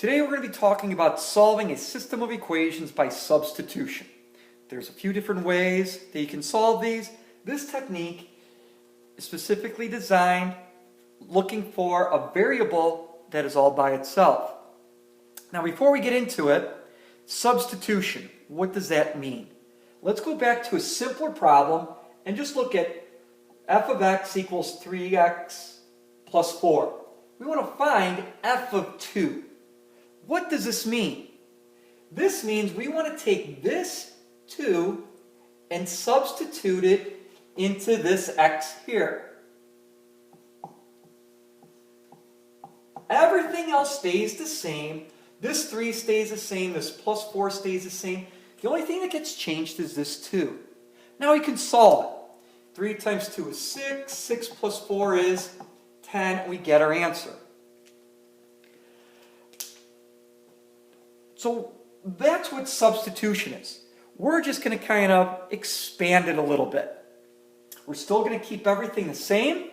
Today we're going to be talking about solving a system of equations by substitution. There's a few different ways that you can solve these. This technique is specifically designed looking for a variable that is all by itself. Now before we get into it, substitution, what does that mean? Let's go back to a simpler problem and just look at f of x equals 3x plus 4. We want to find f of 2. What does this mean? This means we want to take this 2 and substitute it into this x here. Everything else stays the same. This 3 stays the same. This plus 4 stays the same. The only thing that gets changed is this 2. Now we can solve it. 3 times 2 is 6. 6 plus 4 is 10. We get our answer. So that's what substitution is. We're just going to kind of expand it a little bit. We're still going to keep everything the same,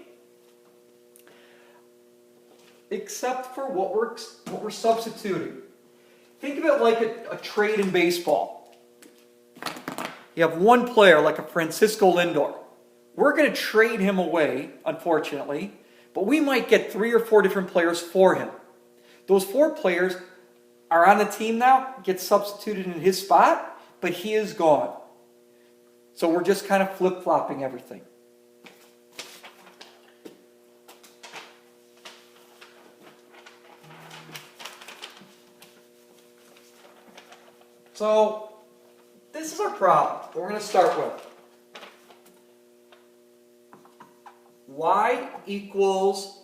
except for what we're substituting. Think of it like a trade in baseball. You have one player like a Francisco Lindor. We're going to trade him away, unfortunately, but we might get 3 or 4 different players for him. Those 4 players are on the team now, get substituted in his spot, but he is gone. So we're just kind of flip-flopping everything. So this is our problem that we're going to start with. Y equals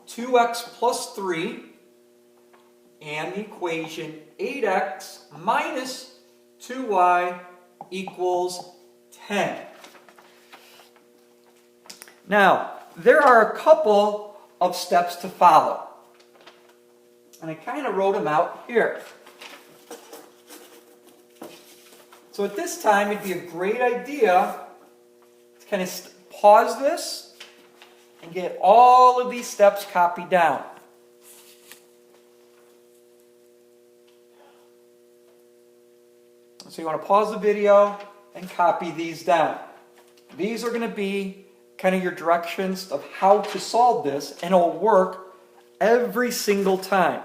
2x plus 3 and the equation 8x minus 2y equals 10. Now, there are a couple of steps to follow. And I kind of wrote them out here. So at this time, it'd be a great idea to kind of pause this and get all of these steps copied down. So you want to pause the video and copy these down. These are going to be kind of your directions of how to solve this, and it'll work every single time.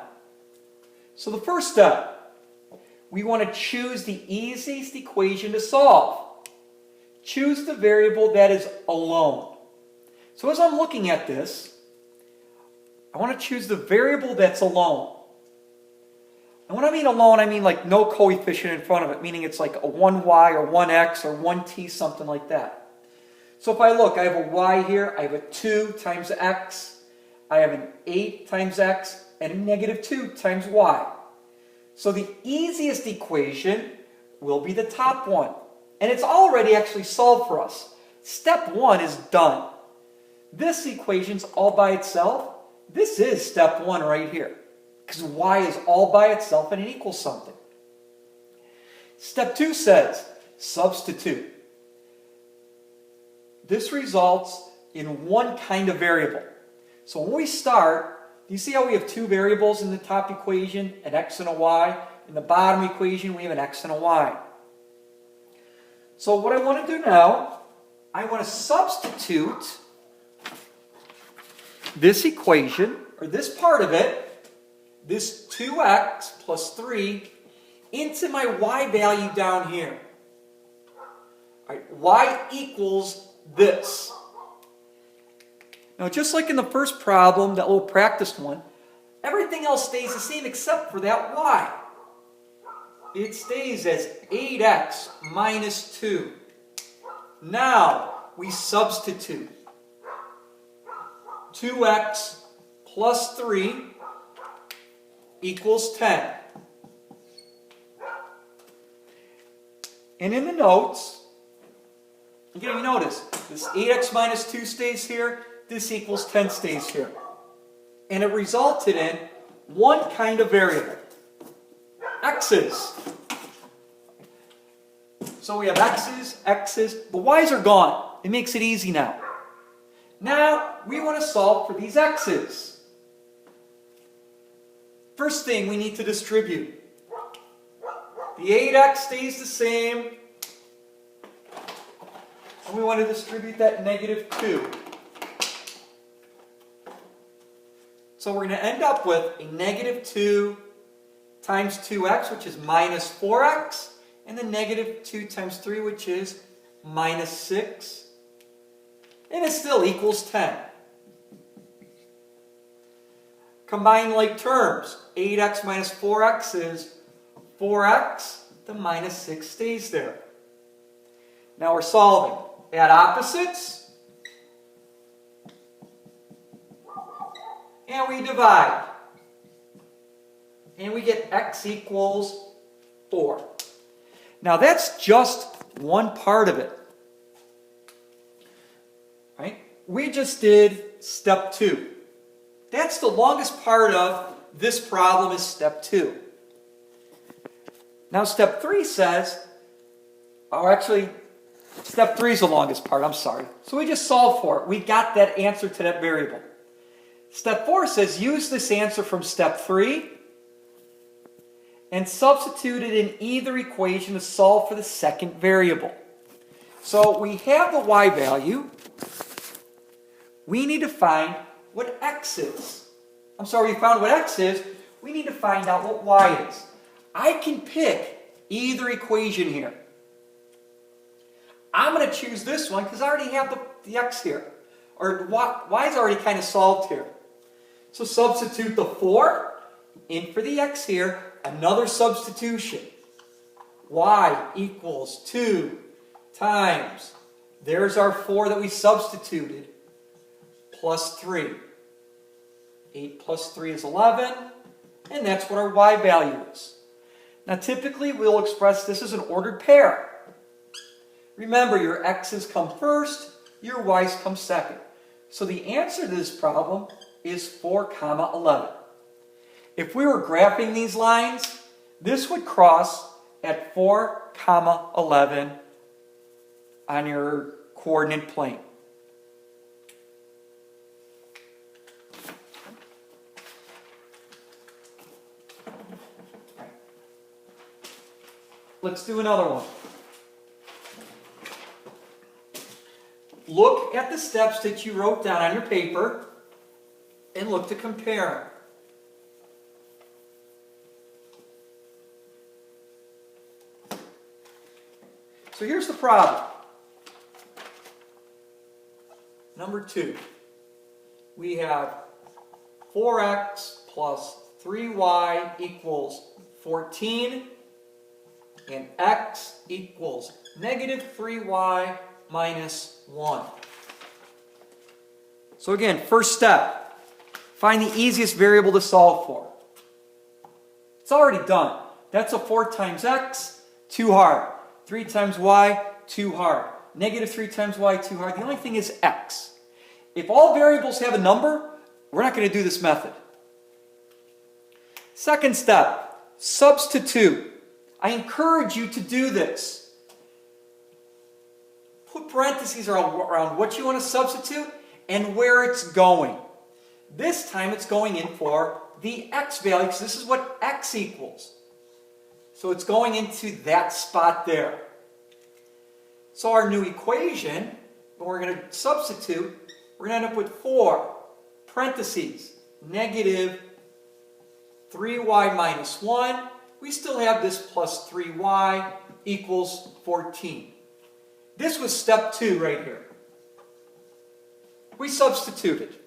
So the first step, we want to choose the easiest equation to solve. Choose the variable that is alone. So as I'm looking at this, I want to choose the variable that's alone. And when I mean alone, I mean like no coefficient in front of it, meaning it's like a 1y or 1x or 1t, something like that. So if I look, I have a y here, I have a 2 times x, I have an 8 times x, and a negative 2 times y. So the easiest equation will be the top one. And it's already actually solved for us. Step 1 is done. This equation's all by itself. This is step 1 right here. Because y is all by itself and it equals something. Step 2 says, substitute. This results in one kind of variable. So when we start, do you see how we have 2 variables in the top equation, an x and a y? In the bottom equation, we have an x and a y. So what I want to do now, I want to substitute this equation, or this part of it, this 2x plus 3, into my y value down here. All right, y equals this. Now just like in the first problem, that little practice one, everything else stays the same except for that y. It stays as 8x minus 2. Now we substitute 2x plus 3 equals 10. And in the notes, again, you notice this 8x minus 2 stays here, this equals 10 stays here. And it resulted in one kind of variable, x's. So we have x's, x's, the y's are gone. It makes it easy now. Now we want to solve for these x's. First thing we need to distribute. The 8x stays the same. And we want to distribute that -2. So we're going to end up with a -2 times 2x, which is -4x, and then -2 times 3, which is -6. And it still equals 10. Combine like terms. 8x minus 4x is 4x. The -6 stays there. Now we're solving. Add opposites. And we divide. And we get x equals 4. Now that's just one part of it. Right? We just did step 2. That's the longest part of this problem is step 2. Now step 3 says, or actually, step 3 is the longest part, I'm sorry. So we just solved for it. We got that answer to that variable. Step 4 says, use this answer from step 3 and substitute it in either equation to solve for the second variable. So we have the y value. We need to find what x is. I'm sorry, we found what x is. We need to find out what y is. I can pick either equation here. I'm going to choose this one because I already have the x here. Or y is already kind of solved here. So substitute the 4 in for the x here. Another substitution. Y equals 2 times. There's our 4 that we substituted. Plus 3. 8 plus 3 is 11. And that's what our y value is. Now typically we'll express this as an ordered pair. Remember, your x's come first, your y's come second. So the answer to this problem is 4, 11. If we were graphing these lines, this would cross at 4, 11 on your coordinate plane. Let's do another one. Look at the steps that you wrote down on your paper and look to compare. So here's the problem. Number 2. We have 4x plus 3y equals 14. And x equals -3y minus 1. So again, first step, find the easiest variable to solve for. It's already done. That's a 4 times x, too hard. 3 times y, too hard. -3 times y, too hard. The only thing is x. If all variables have a number, we're not going to do this method. Second step, substitute. I encourage you to do this. Put parentheses around what you want to substitute and where it's going. This time it's going in for the x value because this is what x equals. So it's going into that spot there. So our new equation, when we're going to substitute, we're going to end up with 4 parentheses -3y minus 1. We still have this plus 3y equals 14. This was step 2 right here. We substituted.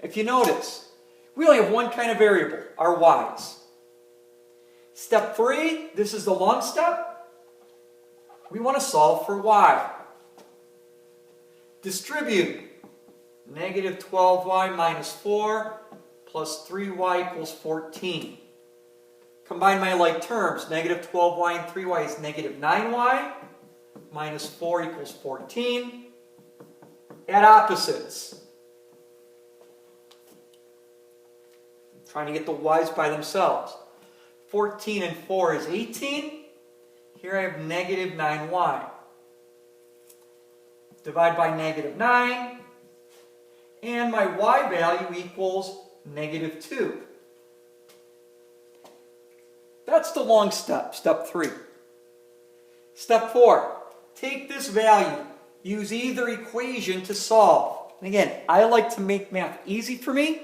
If you notice, we only have one kind of variable, our y's. Step 3, this is the long step. We want to solve for y. Distribute. -12y minus 4 plus 3y equals 14. Combine my like terms. -12y and 3y is -9y. Minus 4 equals 14. Add opposites. I'm trying to get the y's by themselves. 14 and 4 is 18. Here I have -9y. Divide by -9. And my y value equals -2. That's the long step, step 3. Step 4, take this value, use either equation to solve. And again, I like to make math easy for me.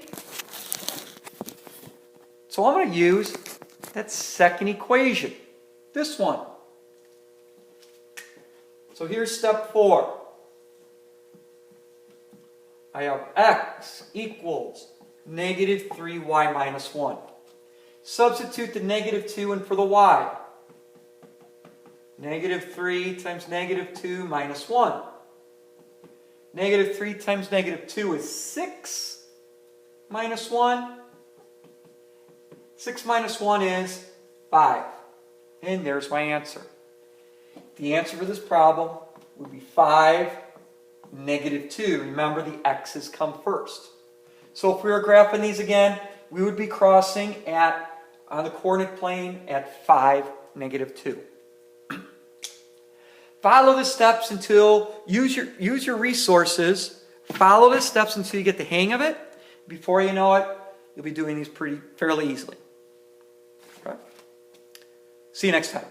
So I'm going to use that second equation, this one. So here's step 4. I have x equals negative 3y minus 1. Substitute the negative 2 in for the y. Negative 3 times negative 2 minus 1. Negative 3 times negative 2 is 6 minus 1. 6 minus 1 is 5. And there's my answer. The answer for this problem would be 5, negative 2. Remember, the x's come first. So if we were graphing these again, we would be crossing on the coordinate plane at 5, negative 2. Follow the steps until, use your resources, follow the steps until you get the hang of it. Before you know it, you'll be doing these fairly easily. Okay? See you next time.